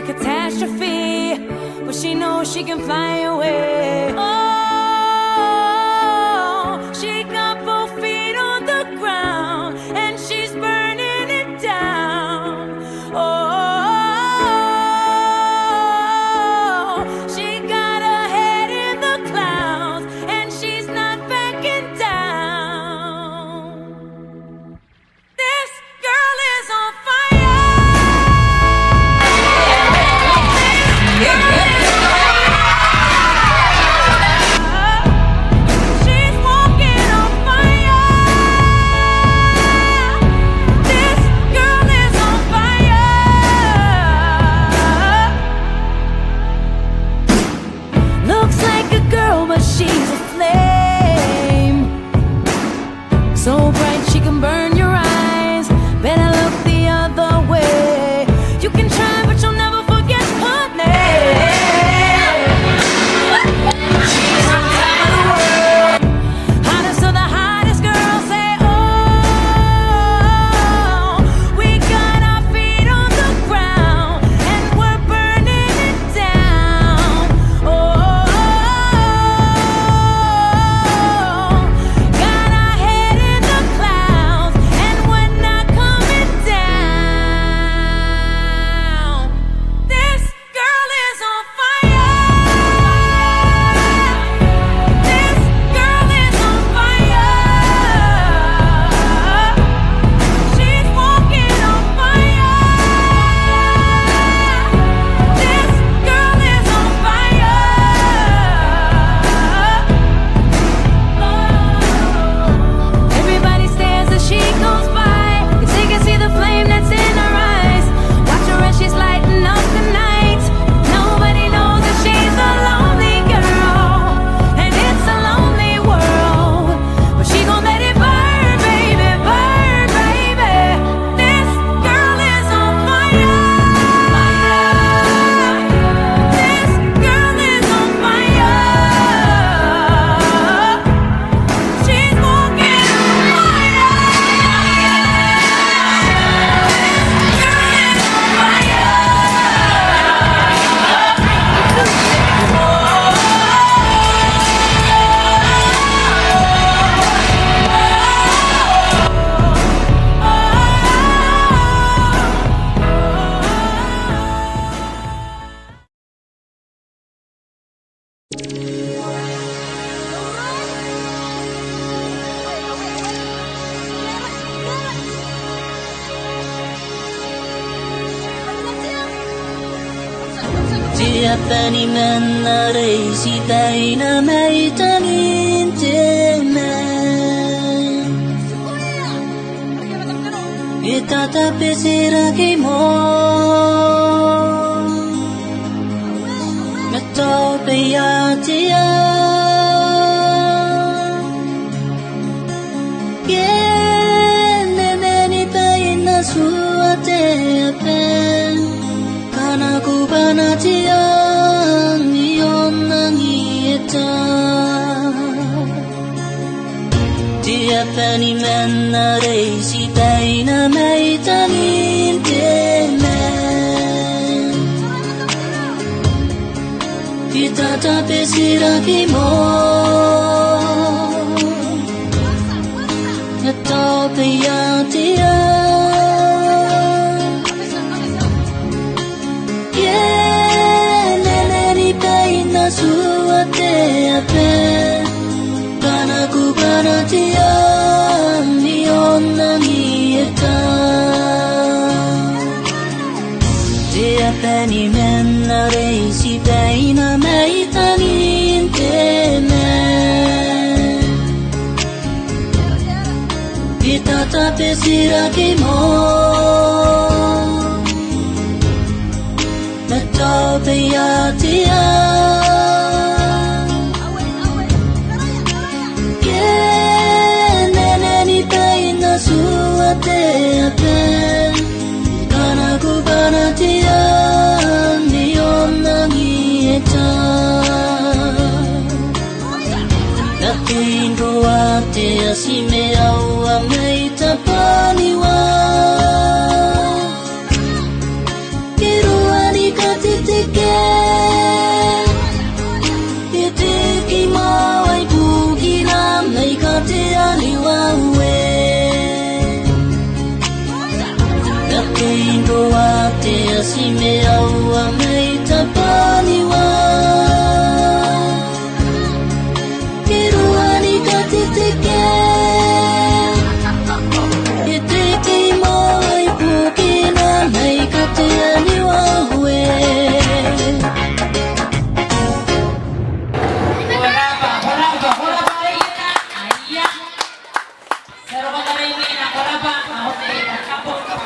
Catastrophe, but she knows she can fly away. Oh, she got both feet on the ground and she's burning it down. Oh, she got her head in the clouds and she's not backing down. This girl is on fire. She's a flame, so bright she can burn your eyes. Better look the other way. You can try, but you'll never forget her name. She's on top of the world, hottest of the hottest girls. Say, oh, we got our feet on the ground and we're burning it down. Oh, Tiapani menare si taina maitanin temen Itata pesira ke mo Meto peya tia Yeneneni peina suate apen Kana kubana tia Tiapani menare si taina maitanin temen Itata pesira ke mo Meto peya tia Yeneneni peina suate apen Kana kubana tia nionna nieta Tiapani menare si taina maitanin temen Itata pesira ke mo Meto peya tia Yeneneni peina Kendo ate asime au ameita paniwa Kero anikatitike Itiki mawai bukina meikate aliwa ue Kendo ate asime au ameita paniwa Pero cuando le viene a Colapa, a donde el campo